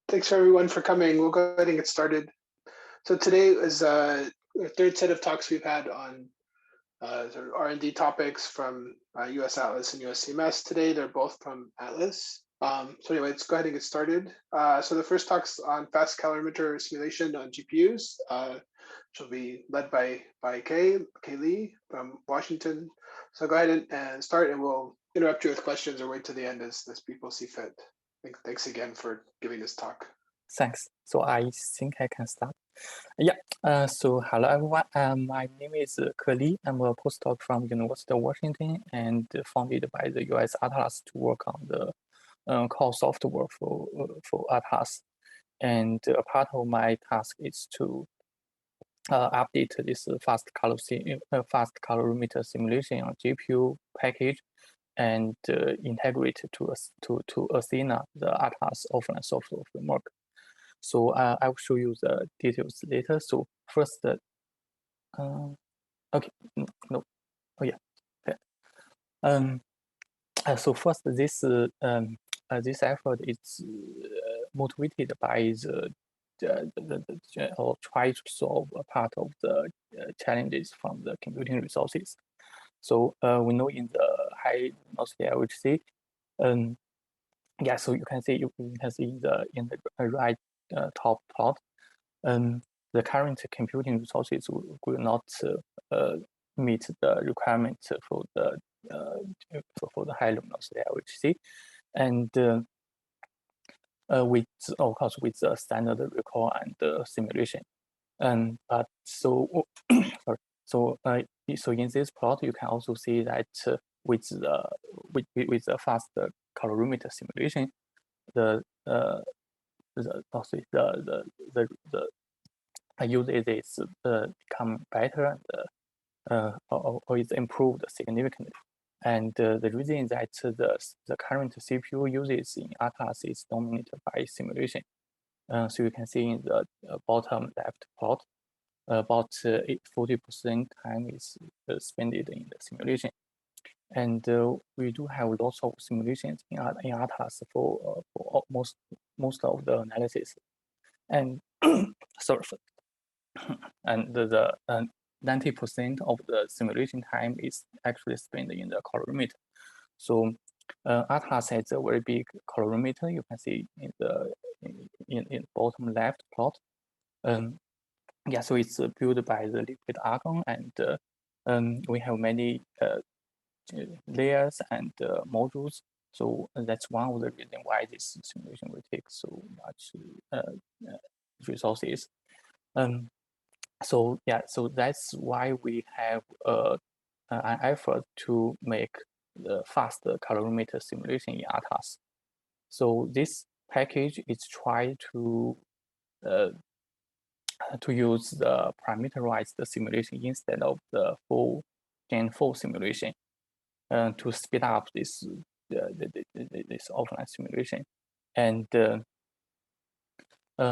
Thanks for everyone for coming. We'll go ahead and get started. So today is the third set of talks we've had on sort of R&D topics from US Atlas and US CMS. Today they're both from Atlas. So anyway, let's go ahead and get started. So the first talk's on fast calorimeter simulation on GPUs, which will be led by Kay Lee from Washington. So go ahead and start, and we'll interrupt you with questions or wait to the end as people see fit. Thanks again for giving this talk. Thanks. So I think I can start. Yeah. So hello everyone. My name is Lee. I'm a postdoc from University of Washington and funded by the US Atlas to work on the core software for Atlas. And a part of my task is to update this fast calorimeter simulation on GPU package and integrate to Athena, the Atlas offline software framework. So I will show you the details later. So first, okay, no, oh yeah, okay. So first, this effort is motivated by or try to solve a part of the challenges from the computing resources. So we know in the high velocity IRIS-HEP, yeah. So you can see in the right top plot, the current computing resources will not meet the requirements for the high velocity IRIS-HEP, and with, of course, with the standard recall and simulation. But so sorry. So so in this plot, you can also see that with the fast calorimeter simulation, the usage is become better and or is improved significantly. And the reason is that the current CPU uses in Atlas is dominated by simulation. So you can see in the bottom left plot, about 40% time is spent in the simulation. And we do have lots of simulations in Atlas for most of the analysis. And sorry, and the 90% of the simulation time is actually spent in the calorimeter. So Atlas has a very big calorimeter. You can see in the bottom left plot. Yeah, so it's built by the liquid argon, and we have many layers and modules. So that's one of the reasons why this simulation will take so much resources. So yeah, so that's why we have an effort to make the faster calorimeter simulation in Atlas. So this package is trying to use the parameterized simulation instead of the full Gen 4 simulation to speed up this this offline simulation. And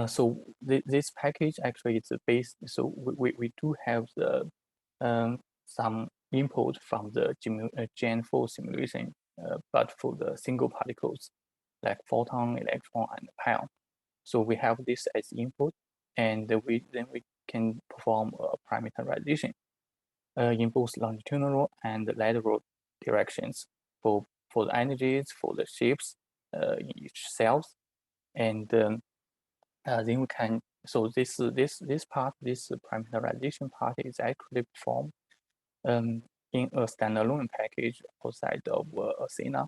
so this package actually is based. So we do have the some input from the Gen 4 simulation, but for the single particles like photon, electron, and pion. So we have this as input, and we can perform a parameterization in both longitudinal and lateral directions for the energies, for the shapes in each cells, and then we can. So this parameterization part is actually performed in a standalone package outside of Athena.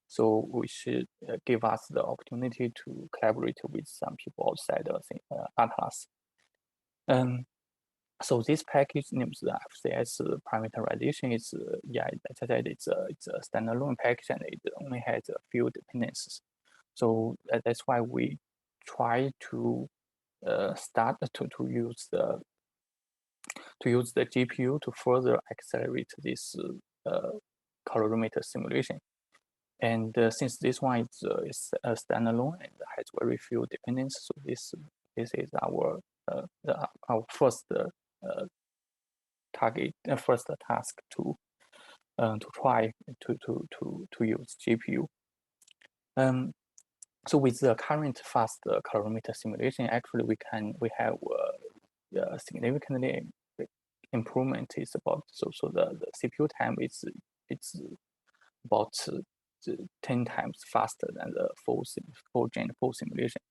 So we should give us the opportunity to collaborate with some people outside of Atlas. So this package named the FCS parameterization is yeah, as I said, it's a standalone package and it only has a few dependencies. So that's why we try to start to use the GPU to further accelerate this calorimeter simulation. And since this one is a standalone and has very few dependencies, so this is our first target, first task to try to use GPU. So with the current fast calorimeter simulation, actually we have significantly improvement is about so the CPU time it's about 10 times faster than the full simulation.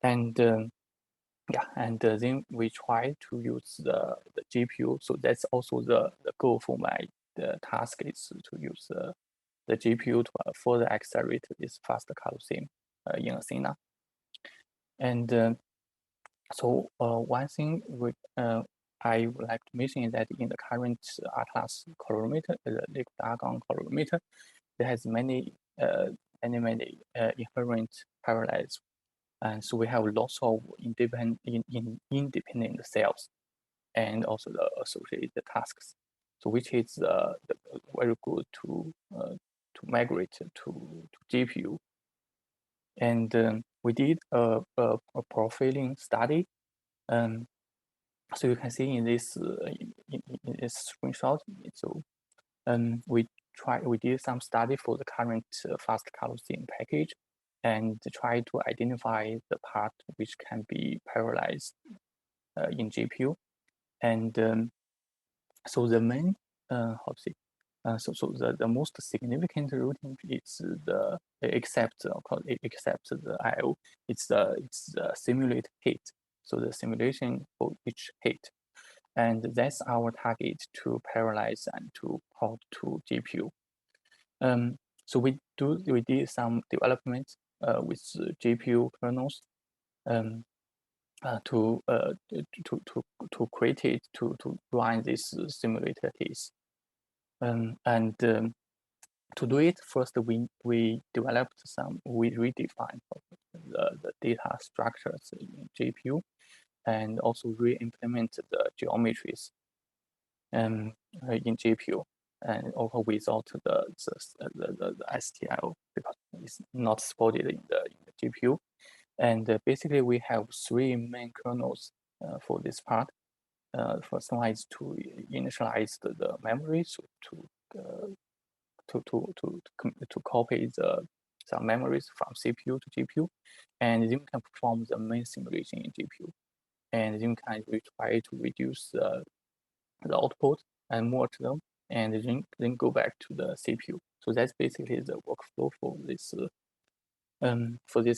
And yeah, and then we try to use the GPU. So that's also the goal for my task is to use the GPU to further accelerate this FastCaloSim in Athena. And so one thing I would like to mention is that in the current Atlas calorimeter, the liquid argon calorimeter, there has many inherent parallels, and so we have lots of independent cells and also the associated tasks. So which is very good to migrate to GPU. And we did a profiling study. So you can see in this screenshot. So we did some study for the current FastCaloSim package and try to identify the part which can be parallelized in GPU. And so the main the most significant routing is except the IO. It's the simulate hit. So the simulation for each hit, and that's our target to parallelize and to port to GPU. So we did some development with GPU kernels to create it to run this simulator case. To do it, first we developed we redefined the data structures in GPU, and also re-implement the geometries in GPU, and also without the STL because it's not supported in the GPU. And basically, we have three main kernels for this part. First one is to initialize the memory, so to copy some memories from CPU to GPU, and then we can perform the main simulation in GPU, and then we try to reduce the output and merge them, and then go back to the CPU. So that's basically the workflow for this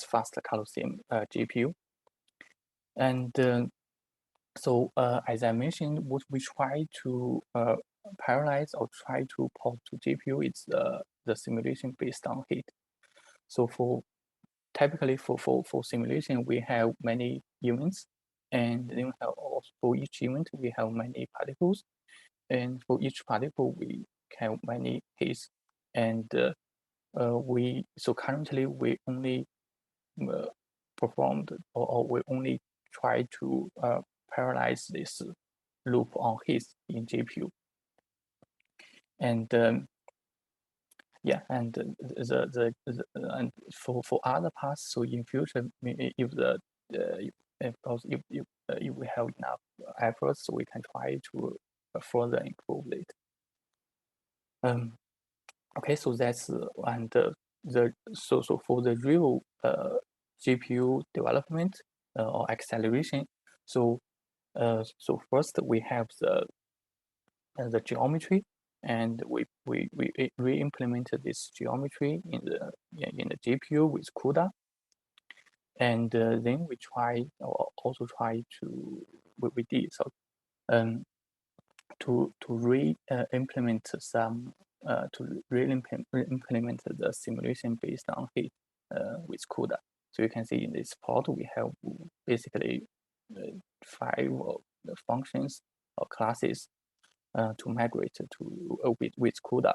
FastCaloSim GPU. And so as I mentioned, what we try to parallelize or try to port to GPU is the simulation based on heat. So typically for simulation, we have many events, and then we have also for each event we have many particles, and for each particle we have many hits. And so currently we only performed or we only try to parallelize this loop on hits in GPU. And yeah, and and for other parts, so in future, if we have enough efforts, so we can try to further improve it. Okay, so that's and so for the real GPU development or acceleration. So first we have the geometry, and we re-implemented this geometry in the GPU with CUDA, and then we did to re-implement some to re-implement the simulation based on heat with CUDA. So you can see in this plot we have basically 5 functions or classes to migrate to with CUDA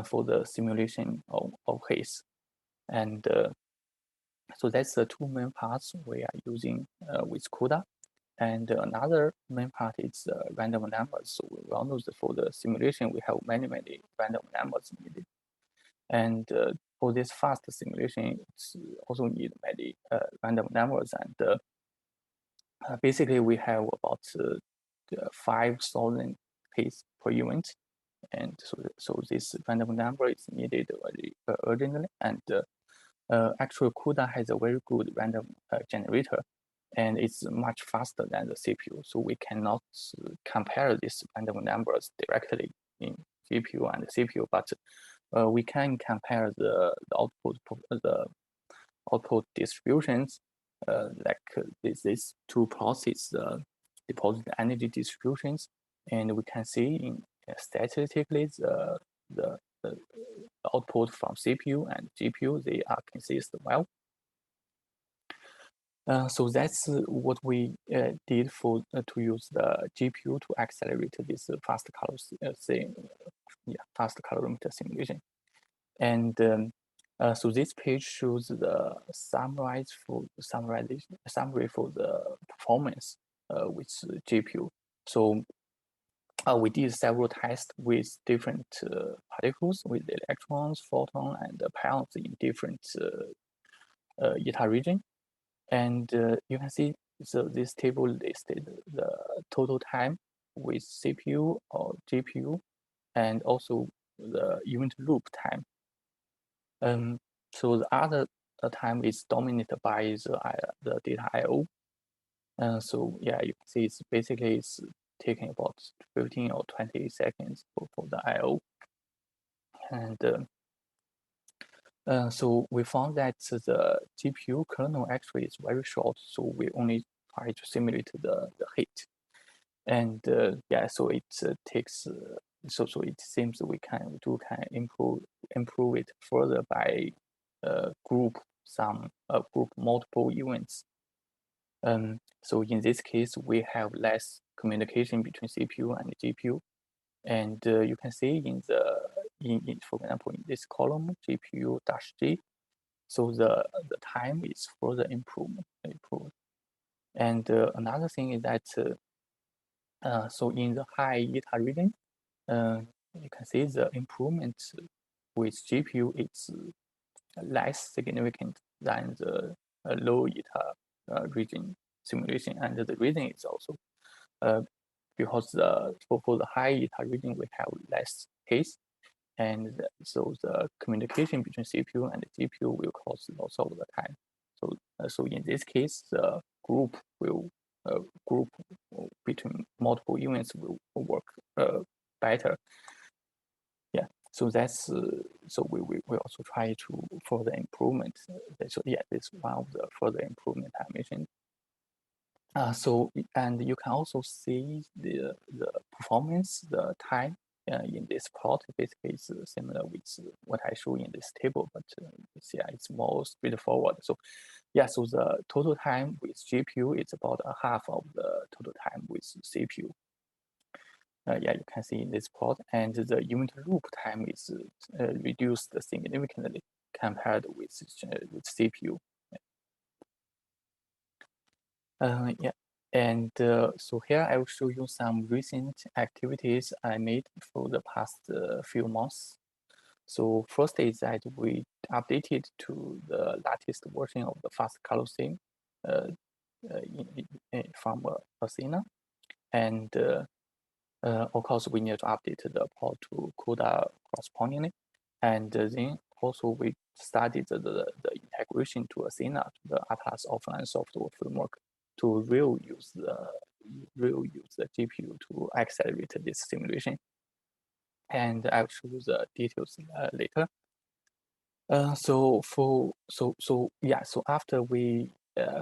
for the simulation of haze. And so that's the two main parts we are using with CUDA. And another main part is random numbers. So we all know that for the simulation, we have many random numbers needed. And for this fast simulation, it's also need many random numbers. And basically, we have about 5,000 hits per event. And so this random number is needed very urgently. And actually CUDA has a very good random generator, and it's much faster than the CPU. So we cannot compare these random numbers directly in GPU and CPU, but we can compare the output distributions, like these two plots, deposit energy distributions, and we can see in statistically the output from CPU and GPU, they are consistent well. So that's what we did for to use the GPU to accelerate this fast calorimeter simulation. And so this page shows the summary for the performance with GPU. So we did several tests with different particles, with electrons, photons, and pions in different eta region. And you can see, so this table listed the total time with CPU or GPU, and also the event loop time. So the other time is dominated by the data I/O. So yeah, you can see it's taking about 15 or 20 seconds for the I/O. And so we found that the GPU kernel actually is very short, so we only try to simulate the heat. And yeah, so it takes so it seems we can improve it further by group multiple events. So in this case, we have less communication between CPU and GPU, and you can see for example, in this column GPU-G, so the time is further improved. And another thing is that so in the high eta region, you can see the improvement with GPU is less significant than the low eta region simulation, and the reason is also because for the high eta region we have less case, and so the communication between CPU and GPU will cause lots of the time. So in this case, the group between multiple events will work better. Yeah, so that's so we also try to further improvement. So yeah, this is one of the further improvement I mentioned. So, and you can also see the performance, the time in this plot. Basically, it's similar with what I show in this table, but yeah, it's more straightforward. So yeah, so the total time with GPU is about a half of the total time with CPU. Yeah, you can see in this plot, and the event loop time is reduced significantly compared with CPU. Yeah, and so here I will show you some recent activities I made for the past few months. So first is that we updated to the latest version of the FastCaloSim from Athena, and of course we need to update the port to CUDA correspondingly, and then also we studied the integration to Athena, to the Atlas offline software framework, to real use the GPU to accelerate this simulation. And I'll show you the details later. So after we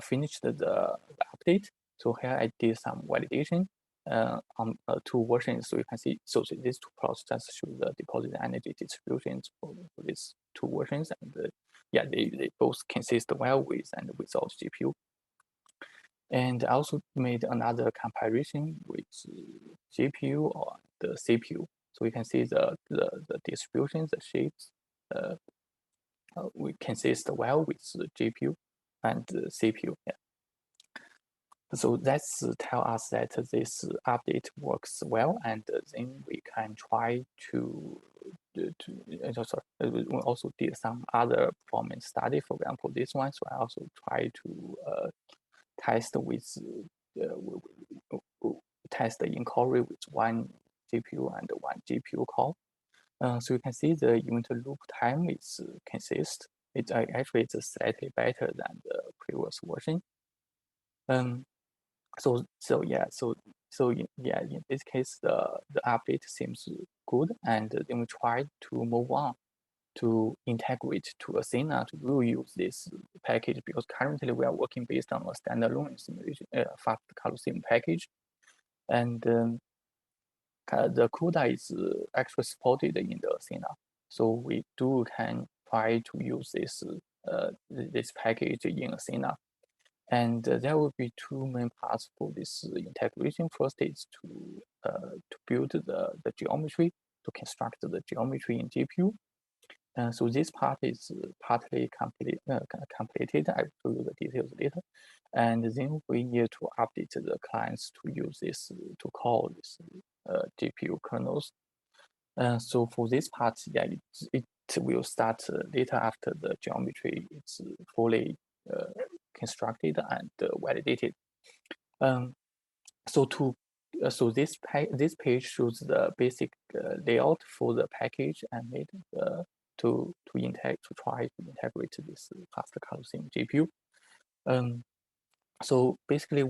finished the update, so here I did some validation on two versions. So you can see, so these two plots just show the deposit energy distributions for these two versions, and yeah, they both consist well with and without GPU. And I also made another comparison with GPU or the CPU. So we can see the distributions, the shapes, we consist well with the GPU and the CPU. Yeah. So that's tell us that this update works well, and then we can try to we also did some other performance study. For example, this one. So I also try to test test the inquiry with one GPU and one GPU call. So you can see the event loop time is consist actually it's slightly better than the previous version. So in this case, the update seems good, and then we try to move on to integrate to Asana to reuse this package, because currently we are working based on a standalone simulation FastCaloSim package, and the CUDA is actually supported in the Asana, so we can try to use this package in Asana. And there will be two main parts for this integration. First is to build the geometry, to construct the geometry in GPU. So this part is partly completed. I will show you the details later. And then we need to update the clients to use this, to call this GPU kernels. So for this part, yeah, it will start later after the geometry is fully constructed and validated. So this page shows the basic layout for the package and made to try to integrate this FastCaloSim GPU. So basically,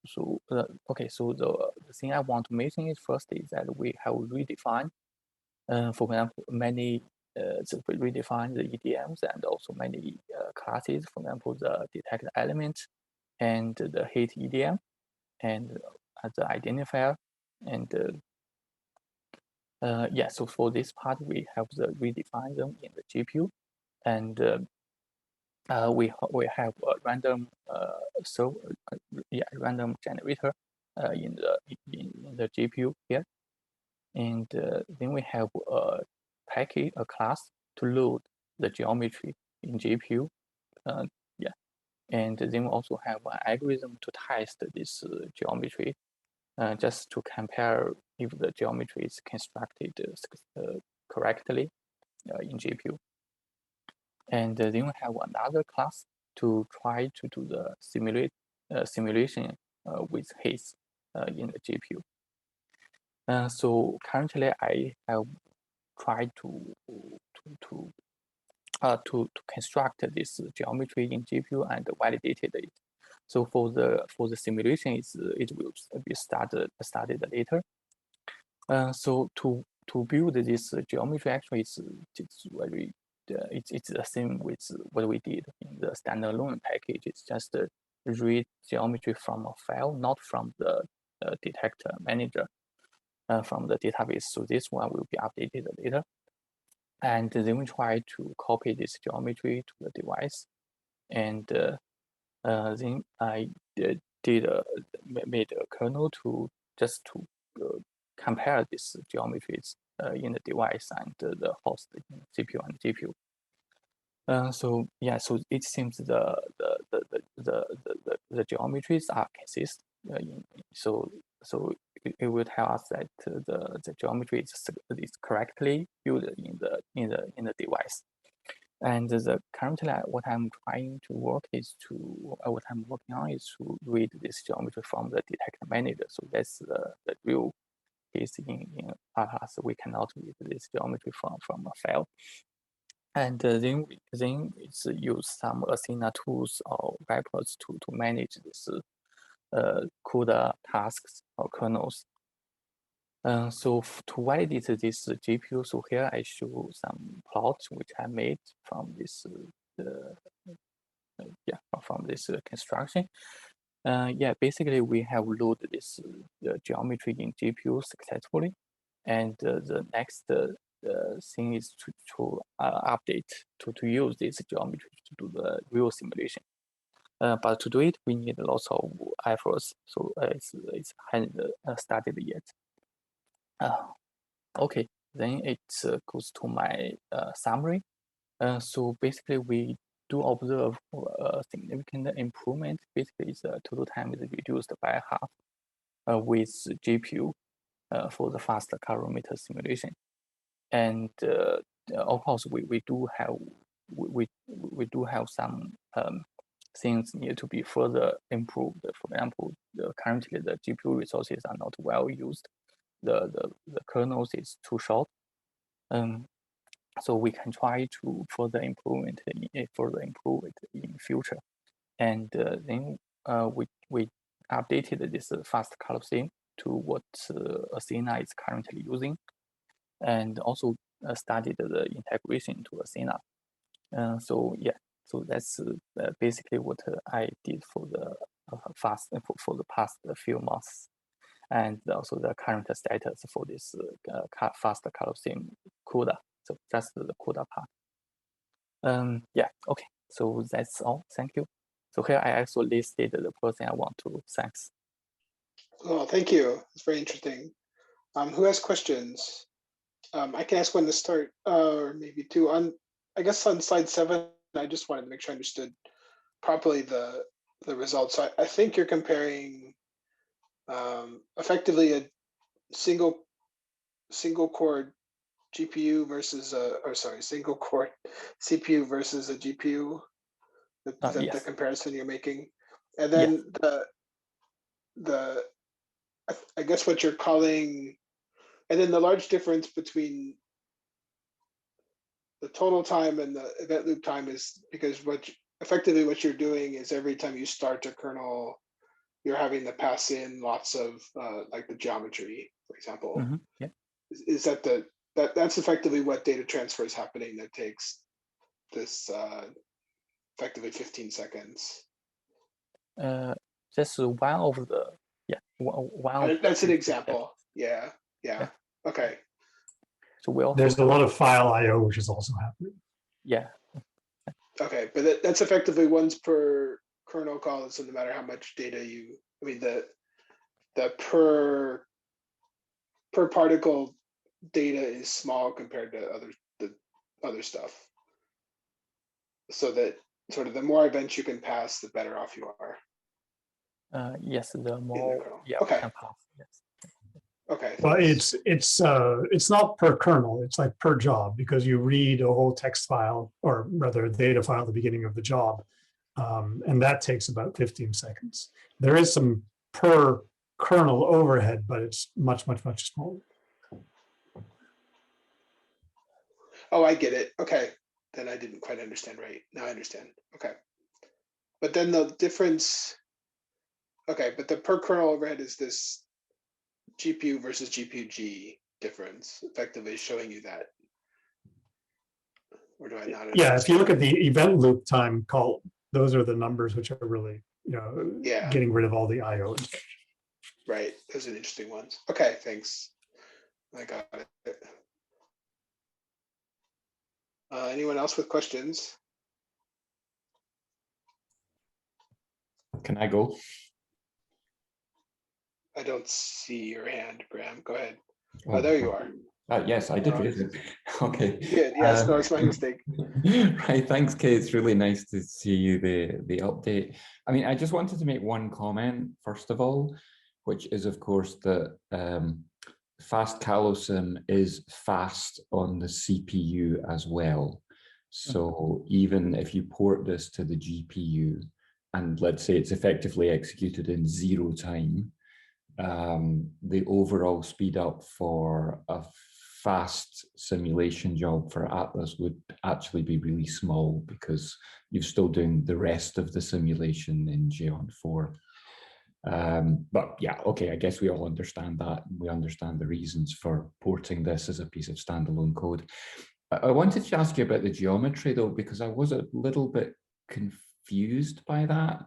so the thing I want to mention is first is that we have redefined, for example, many we redefine the EDMs and also many classes. For example, the detect element and the hit EDM and the identifier, and yeah. So for this part, we have redefine them in the GPU, and we have a random random generator in the GPU here, and then we have a class to load the geometry in GPU. Yeah, and then we also have an algorithm to test this geometry, just to compare if the geometry is constructed correctly in GPU. And then we have another class to try to do the simulation with haze in the GPU. So currently, I have tried to construct this geometry in GPU and validated it. So for the simulation, it will be started later. So to build this geometry, actually, it's very it's the same with what we did in the standalone package. It's just read geometry from a file, not from the detector manager, from the database. So this one will be updated later. And then we try to copy this geometry to the device, and then I made a kernel to just to compare these geometries in the device and the host CPU and GPU. So yeah, so it seems the geometries are consistent. So it will tell us that the geometry is correctly built in the device. And currently, what I'm trying to work is what I'm working on is to read this geometry from the detector manager. So that's the real case in Atlas. We cannot read this geometry from a file. And then it's use some Asana tools or wrappers to manage this CUDA tasks or kernels. So to validate this GPU, so here I show some plots which I made from this from this construction. Yeah, basically we have loaded this geometry in GPU successfully, and the next thing is to update to use this geometry to do the real simulation. But to do it, we need lots of efforts. So it's hadn't started yet. Okay, then it goes to my summary. So basically, we do observe a significant improvement. Basically, the total time is reduced by half with GPU for the fast calorimeter simulation. And of course, we do have some things need to be further improved. For example, currently the GPU resources are not well used. The kernels is too short. so we can try to further improve it in future. And then we updated this FastCaloSim to what Athena is currently using, and also studied the integration to Athena. So yeah, so that's basically what I did for the for the past few months, and also the current status for this FastCaloSim CUDA. So that's the CUDA part. Yeah, okay. So that's all. Thank you. So here I also listed the person I want to thank. Oh, thank you. It's very interesting. Who has questions? I can ask one to start, or maybe two. I guess on slide 7, I just wanted to make sure I understood properly the results. So I think you're comparing effectively a single core GPU versus single core CPU versus a GPU. Is that Yes. the comparison you're making? And then I guess what you're calling, and then the large difference between the total time and the event loop time is because effectively what you're doing is every time you start a kernel, you're having to pass in lots of like the geometry, for example. Mm-hmm. Yeah. Is that that's effectively what data transfer is happening that takes this effectively 15 seconds. Just one of the one. That's an example. Yeah. Okay. So we also there's a lot of file I/O which is also happening. Yeah. Okay, but that's effectively once per kernel call. So no matter how much data the per particle data is small compared to the other stuff. So that sort of the more events you can pass, the better off you are. Yes, the more okay. can pass. Yes. Okay. Well, it's not per kernel, it's like per job, because you read a whole text file, or rather a data file at the beginning of the job, and that takes about 15 seconds. There is some per kernel overhead, but it's much smaller. Oh, I get it. Okay. Then I didn't quite understand right. Now I understand. Okay. But then the difference, okay, but the per kernel overhead is this GPU versus GPU-G difference, effectively showing you that. Or do I not understand? Yeah, if you look at the event loop time column, those are the numbers which are really, getting rid of all the I/O. Right, those are the interesting ones. Okay, thanks. I got it. Anyone else with questions? Can I go? I don't see your hand, Graham. Go ahead. Oh, there you are. Yes, I did raise it. Okay. Good. Yes, no, it's my mistake. Right. Thanks, Kate. It's really nice to see the update. I mean, I just wanted to make one comment, first of all, which is, of course, that FastCaloSim is fast on the CPU as well. So even if you port this to the GPU, and let's say it's effectively executed in 0 time, the overall speed up for a fast simulation job for Atlas would actually be really small, because you're still doing the rest of the simulation in Xeon 4. But yeah, okay, I guess we all understand that. We understand the reasons for porting this as a piece of standalone code. I wanted to ask you about the geometry though, because I was a little bit confused by that.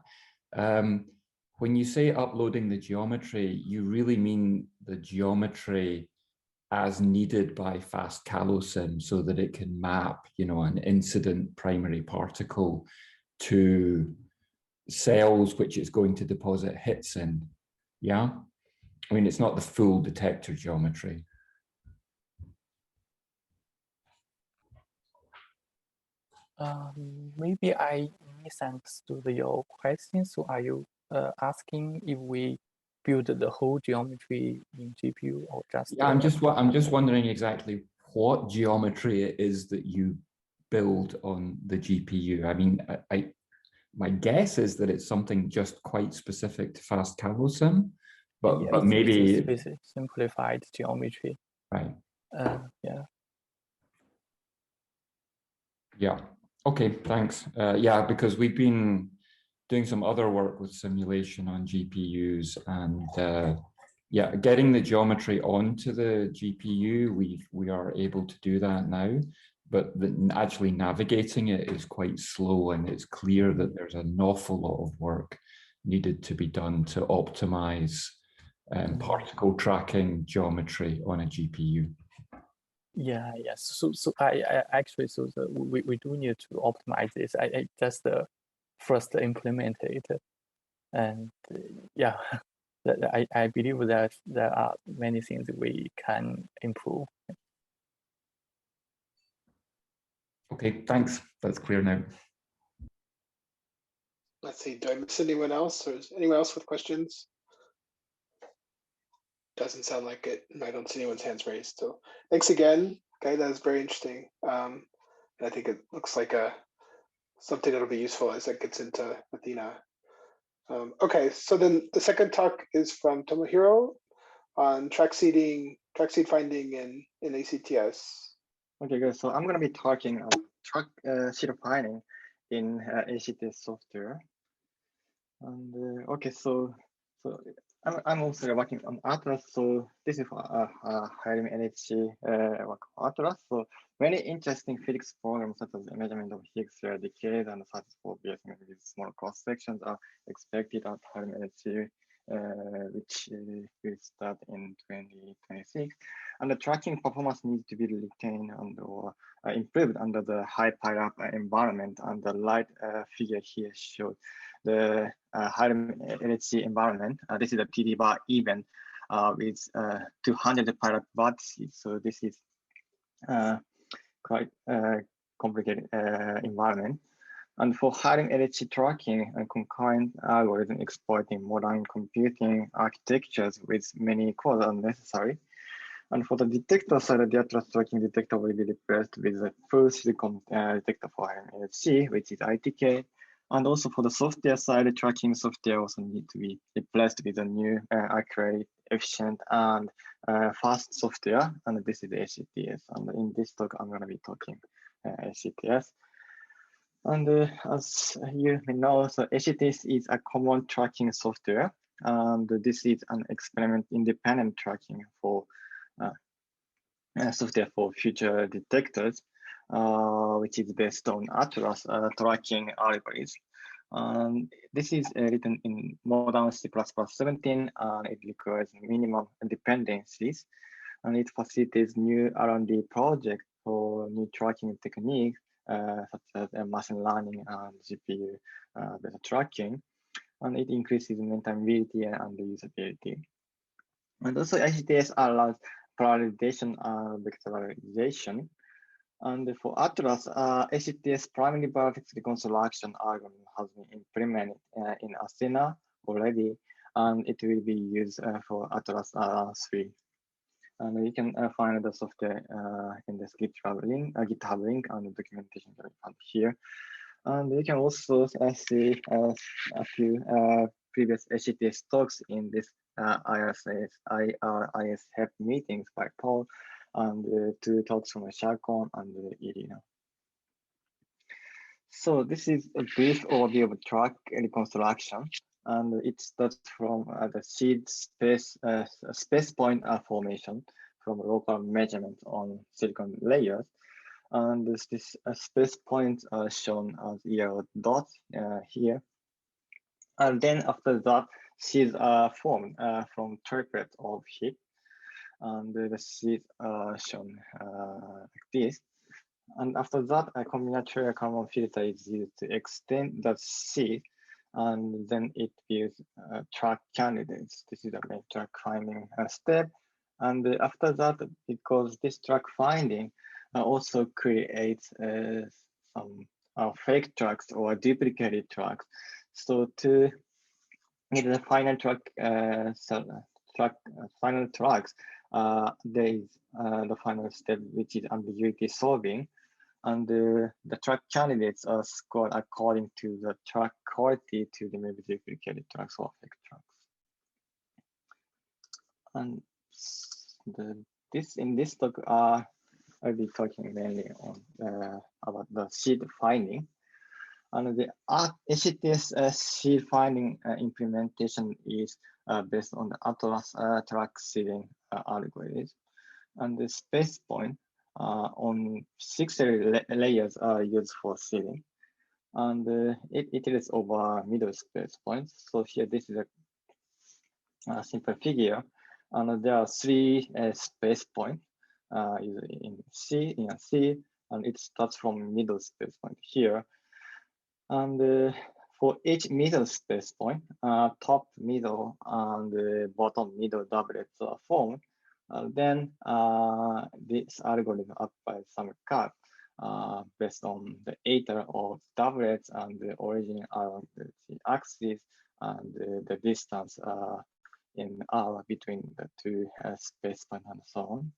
When you say uploading the geometry, you really mean the geometry as needed by FastCaloSim, so that it can map, an incident primary particle to cells which it's going to deposit hits in. Yeah, I mean, it's not the full detector geometry. Maybe I misunderstood your question. So are you asking if we build the whole geometry in GPU, or just? Yeah, I'm just wondering exactly what geometry it is that you build on the GPU. I mean, my guess is that it's something just quite specific to FastCaloSim, but yeah, maybe it's simplified geometry. Right. Yeah. Yeah. Okay, thanks. Yeah, because we've been doing some other work with simulation on GPUs, and yeah, getting the geometry onto the GPU, we are able to do that now, but actually navigating it is quite slow, and it's clear that there's an awful lot of work needed to be done to optimize particle tracking geometry on a GPU. Yeah, yes. So I actually, we do need to optimize this. I just first implement it, and yeah, I believe that there are many things we can improve. Okay, thanks. That's clear now. Let's see, do I miss anyone else, or is anyone else with questions? Doesn't sound like it. I don't see anyone's hands raised. So thanks again. Okay, that was very interesting. And I think it looks like something that'll be useful as it gets into Athena. Okay, so then the second talk is from Tomohiro on track seed finding in ACTS. Okay, good. So I'm going to be talking on track seed finding in ACTS software. And okay, so I'm also working on Atlas. So this is hiring NHC work for Atlas. So many interesting physics programs such as the measurement of Higgs decays and such for BS with small cross sections are expected at hiring NHC, which will start in 2026. And the tracking performance needs to be retained and or improved under the high pileup environment. And the light figure here shows the higher LHC environment. This is a TD bar event with 200 pileup vertices. So this is quite complicated environment. And for hiring LHC tracking and concurrent algorithm exploiting modern computing architectures with many cores are necessary. And for the detector side, the Atlas tracking detector will be replaced with a full silicon detector for hiring LHC, which is ITK. And also for the software side, the tracking software also need to be replaced with a new accurate, efficient, and fast software. And this is ACTS. And in this talk, I'm going to be talking ACTS. And as you may know, so ACTS is a common tracking software. And this is an experiment independent tracking for software for future detectors, which is based on Atlas tracking algorithms. This is written in modern C++17, and it requires minimum dependencies, and it facilitates new R&D projects for new tracking techniques, such as machine learning and GPU-based tracking, and it increases maintainability and usability. And also, ACTS allows polarization and vectorization. And for Atlas, ACTS primary vertex reconstruction algorithm has been implemented in Athena already, and it will be used for Atlas 3. And you can find the software in the GitHub link and the documentation that we have here. And you can also see a few previous ACTS talks in this IRIS-HEP meetings by Paul, and 2 talks from Sharkon and Irina. So this is a brief overview of track reconstruction, and it starts from the seed space point formation from local measurements on silicon layers. And this space points are shown as yellow dots here. And then after that, seeds are formed from triplets of heap. And the seeds are shown like this. And after that, a combinatorial Kalman filter is used to extend the seed, and then it builds track candidates. This is the main track finding step. And after that, because this track finding also creates some fake tracks or duplicated tracks. So to get the final track, final tracks, there is the final step, which is ambiguity solving. And the track candidates are scored according to the track quality to remove duplicated tracks or fake tracks. And in this talk, I'll be talking mainly on about the seed finding. And the HTS seed finding implementation is based on the Atlas track seeding algorithm. And the space point on 6 layers are used for seeding. And it is over middle space points. So here, this is a simple figure. And there are 3 space points in C, and it starts from middle space point here. And for each middle space point, top, middle, and bottom middle doublets are formed. Then this algorithm applies some cut based on the eta of doublets and the origin around the axis and the distance in R between the 2 space points and so on.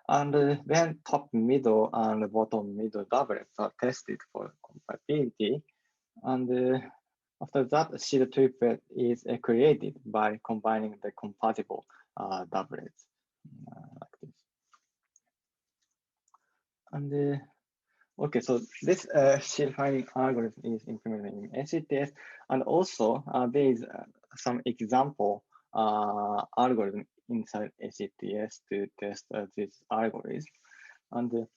And then top, middle, and bottom middle doublets are tested for compatibility. And after that, seed triplet is created by combining the compatible doublets like this. And okay, so this seed finding algorithm is implemented in HTS, and also there is some example algorithm inside HTS to test this algorithm, and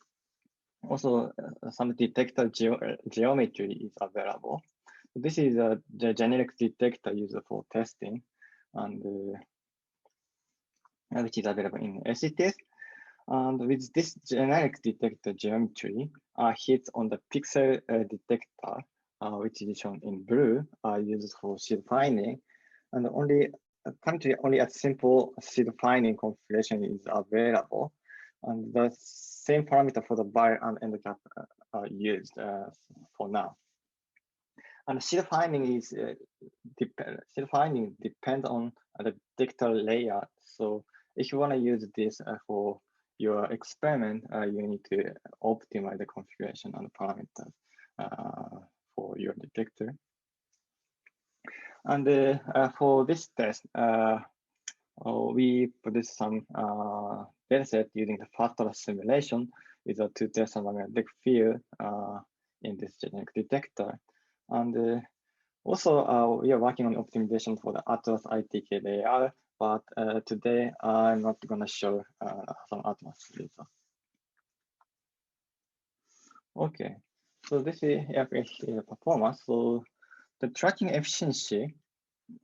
also some detector geometry is available. This is the generic detector used for testing, and which is available in HTS. And with this generic detector geometry, hits on the pixel detector, which is shown in blue, are used for seed finding. And currently only a simple seed finding configuration is available. And the same parameter for the bar and end cap are used for now. And seed finding depends on the detector layer. So if you want to use this for your experiment, you need to optimize the configuration and parameters for your detector. And for this test, we produce some dataset using the FastCaloSim simulation to test a magnetic field in this generic detector. And also, we are working on optimization for the Atlas ITK layer, but today I'm not going to show some Atlas data. Okay, so this is the performance. So the tracking efficiency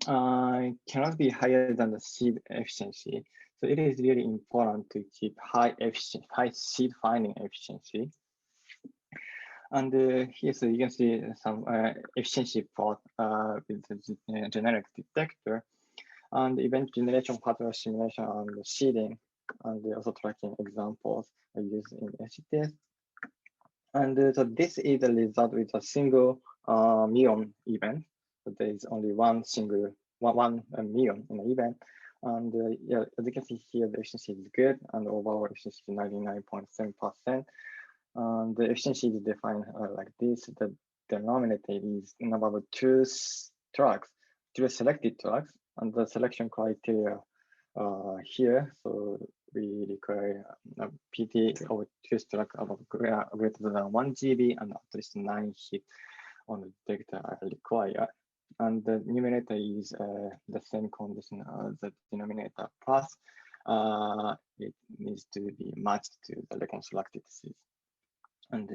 cannot be higher than the seed efficiency. So it is really important to keep high seed finding efficiency. And here, so you can see some efficiency plot with the generic detector, and event generation, pattern simulation, and seeding, and also tracking examples are used in HTS. And so this is the result with a single muon event. So there is only one muon in the event. And yeah, as you can see here, the efficiency is good, and overall efficiency is 99.7%. And the efficiency is defined like this. The denominator is number of two selected tracks, and the selection criteria here. So we require a PT of 2 tracks above greater than 1 GB, and at least 9 hits on the detector are required. And the numerator is the same condition as the denominator, plus it needs to be matched to the reconstructed seeds. And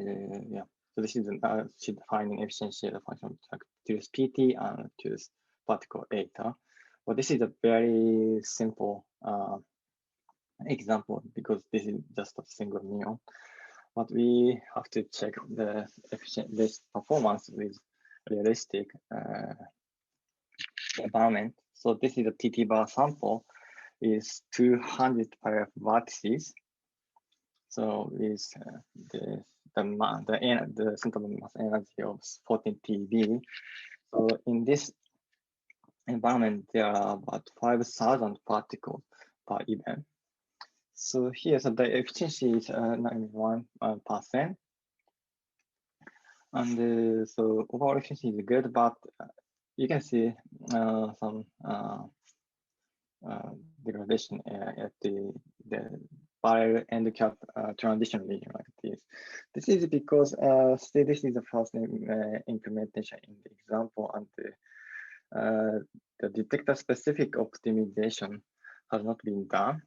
yeah, so this is the seed finding efficiency of the function track choose PT and choose particle eta. But this is a very simple example because this is just a single muon. But we have to check this performance with realistic environment. So this is a TT bar sample is 200 pair of vertices. So with the central mass energy of 14 TeV. So in this environment, there are about 5,000 particles per event. So here, so the efficiency is 91%. And so overall efficiency is good, but you can see some degradation at the barrel end cap transition region like this. This is because still this is the first implementation in the example, and the detector specific optimization has not been done.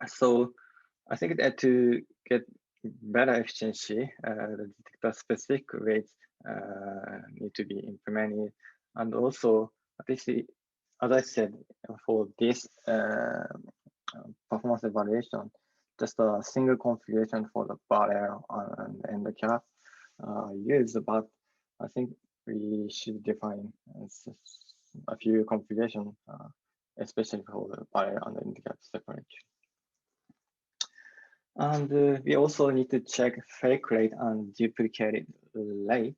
So I think that to get better efficiency, the detector specific weights need to be implemented, and also this is, as I said, for this performance evaluation, just a single configuration for the barrel and the cap used, but I think we should define a few configurations, especially for the barrel and the cap separately. And we also need to check fake rate and duplicated rate,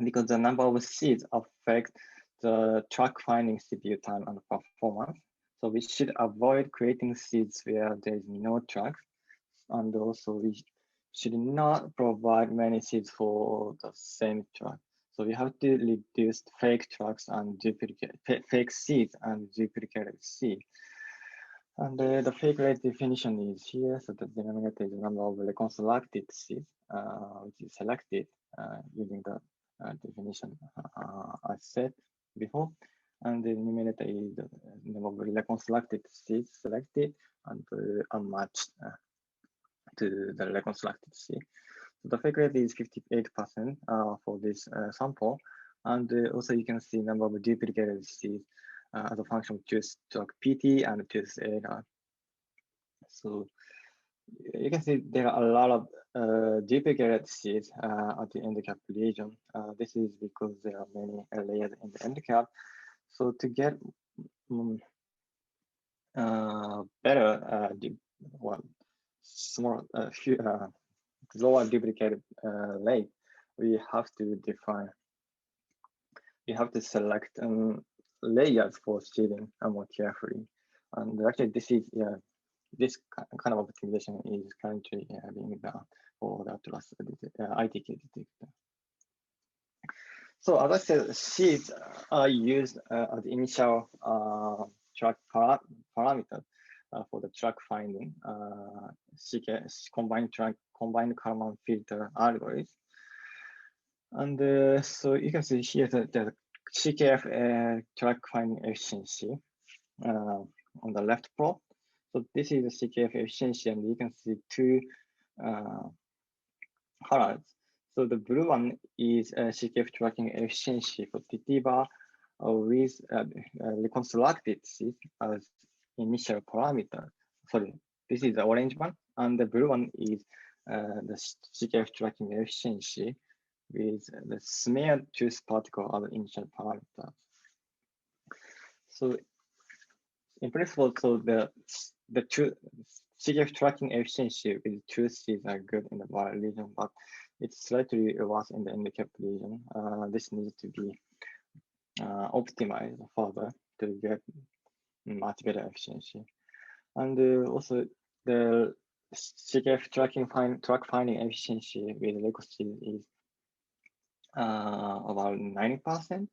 because the number of seeds affect the track finding CPU time and performance. So we should avoid creating seeds where there is no track, and also we should not provide many seeds for the same track. So we have to reduce fake tracks and duplicate fake seeds and duplicated seeds. And the fake rate definition is here. So the denominator is the number of reconstructed seeds, which is selected using the definition I said before. And the numerator is the number of reconstructed seeds selected and unmatched to the reconstructed seed. So the fake rate is 58% for this sample. And also you can see number of duplicated seeds as a function of choose track PT and choose error. So you can see there are a lot of duplicated seeds at the end cap region. This is because there are many layers in the end cap. So to get better, lower duplicated rate, we have to select layers for seeding more carefully. And actually, this kind of optimization is currently being done for the Atlas ITK detector. So as I said, seeds are used as initial track parameter for the track finding combined Kalman filter algorithm. And so you can see here the CKF track finding efficiency on the left plot. So this is the CKF efficiency, and you can see two highlights. So the blue one is CKF tracking efficiency for TT bar with reconstructed seeds as initial parameter. Sorry, this is the orange one, and the blue one is the CKF tracking efficiency with the smeared tooth particle as initial parameter. So in principle, so the CKF tracking efficiency with tooth seeds are good in the barrel region, but it's slightly worse in the end cap region. This needs to be optimized further to get much better efficiency. And also the CKF track finding efficiency with Lecoseed is about 90% in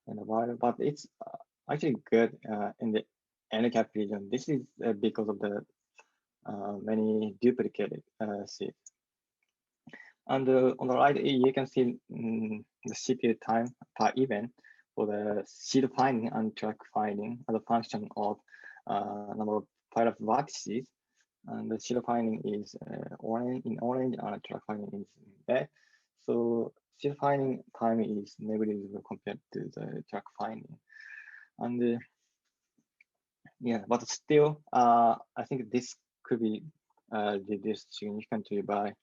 the barrel, but it's actually good in the end cap region. This is because of the many duplicated seeds. And on the right, you can see the CPU time per event for the seed finding and track finding as a function of number of pilot vertices. And the seed finding is orange, and track finding is in red. So seed finding time is negligible compared to the track finding. And yeah, but still, I think this could be reduced significantly by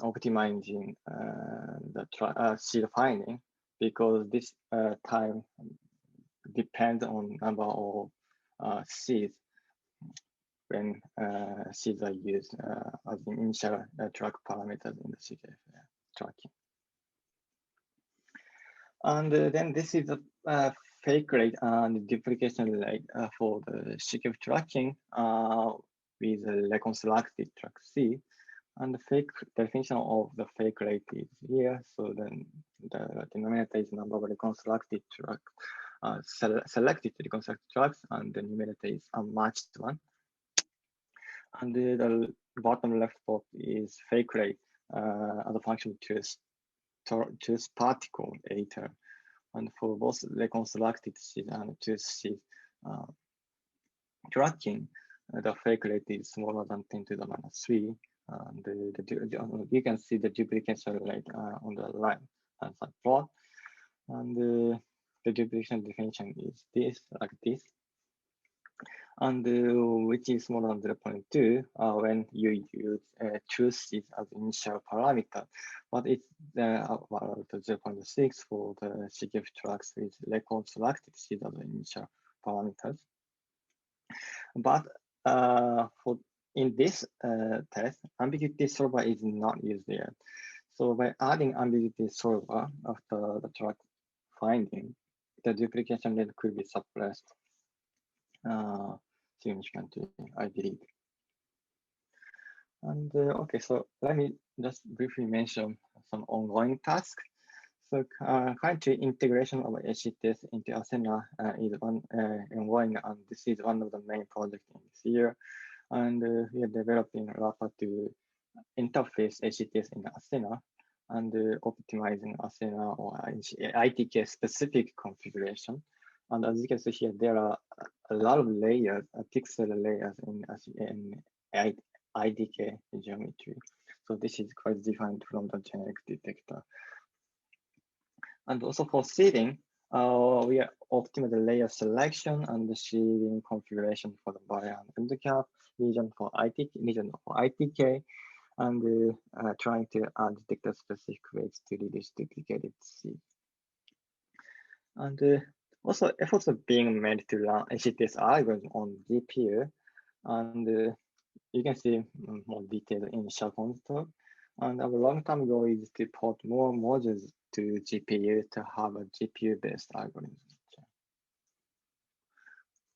optimizing the seed finding, because this time depends on number of seeds when seeds are used as the initial track parameters in the CKF tracking. And then this is a fake rate and duplication rate for the CKF tracking with a reconstructed track C. And the fake definition of the fake rate is here. So then the denominator is number of reconstructed track, selected reconstructed tracks, and the numerator is unmatched one. And the bottom left box is fake rate as a function to particle editor. And for both reconstructed seed and truth seed tracking, the fake rate is smaller than 10 to the minus 3. And you can see the duplication rate on the line and side plot. And the duplication definition is this, like this. And which is smaller than 0.2 when you use truth seed as initial parameter, but it's about 0.6 for the CKF tracks with reconstructed seed as initial parameters. But in this test, ambiguity solver is not used yet. So by adding ambiguity solver after the track finding, the duplication rate could be suppressed significantly, I believe. And okay, so let me just briefly mention some ongoing tasks. So currently integration of HCTS into Asana is ongoing, and this is one of the main projects in this year. And we are developing a wrapper to interface HCTS in Asana and optimizing Asana or ITK specific configuration. And as you can see here, there are a lot of layers, pixel layers in IDK geometry. So this is quite different from the generic detector. And also for seeding, we are optimizing the layer selection and the seeding configuration for the barrier and endcap region for ITK, and trying to add detector specific weights to reduce duplicated seed. And also efforts are being made to run HCTS algorithm on GPU, and you can see more detail in Chacon talk. And our long-term goal is to port more modules to GPU to have a GPU-based algorithm.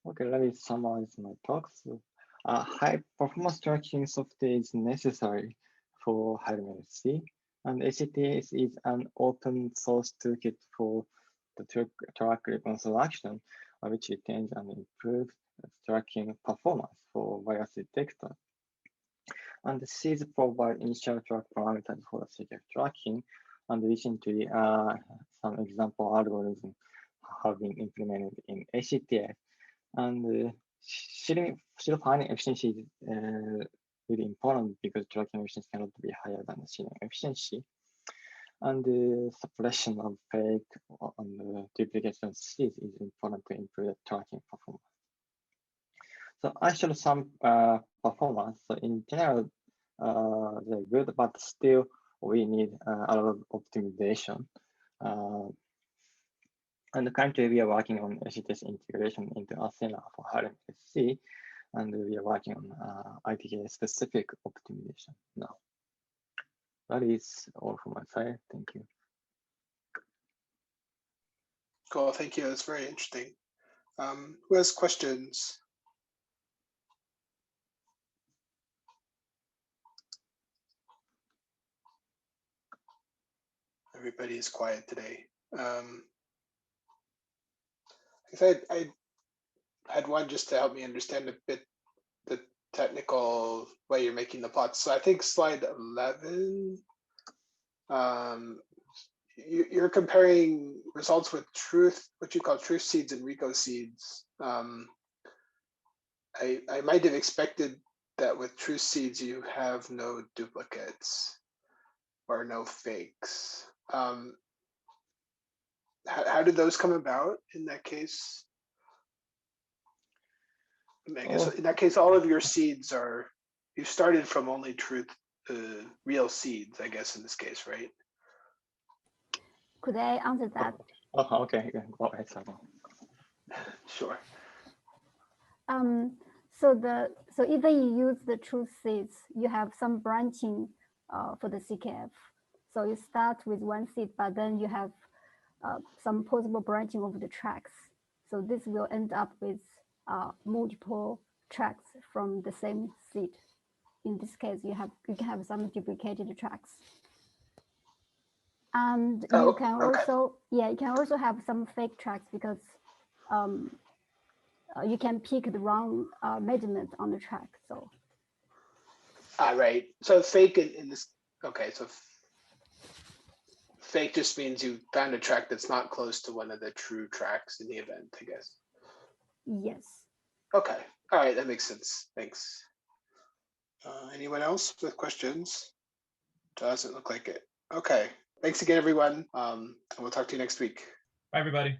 Okay, let me summarize my talks. High-performance tracking software is necessary for HiRMC, and HCTS is an open-source toolkit for the track reconstruction, which retains and improves tracking performance for bias detector. And the seeds provide initial track parameters for the CKF tracking, and recently some example algorithms have been implemented in HCTS. And seed finding efficiency is really important because tracking efficiency cannot be higher than the seeding efficiency. And the suppression of fake and duplication of seeds is important to improve the tracking performance. So I showed some performance. So in general, they're good, but still we need a lot of optimization. And currently we are working on HCTS integration into Asana for HiRMC, and we are working on ITK specific optimization now. That is all from my side. Thank you. Cool, thank you. That's very interesting. Who has questions? Everybody is quiet today. I had one just to help me understand a bit the technical way you're making the plots. So I think slide 11, you're comparing results with what you call truth seeds and RICO seeds. I might have expected that with truth seeds, you have no duplicates or no fakes. How did those come about in that case? I guess in that case, all of your seeds you started from only real seeds, I guess, in this case, right? Could I answer that? Oh, okay. Yeah, go ahead, Sarah. Sure. So even you use the truth seeds, you have some branching for the CKF. So you start with one seed, but then you have some possible branching of the tracks. So this will end up with multiple tracks from the same seed. In this case, you can have some duplicated tracks. And you can also, you can also have some fake tracks because you can pick the wrong measurement on the track. So Right. So fake in this. Okay, so fake just means you found a track that's not close to one of the true tracks in the event, I guess. Yes. Okay. All right, that makes sense. Thanks. Anyone else with questions? Doesn't look like it. Okay. Thanks again, everyone. And we'll talk to you next week. Bye, everybody.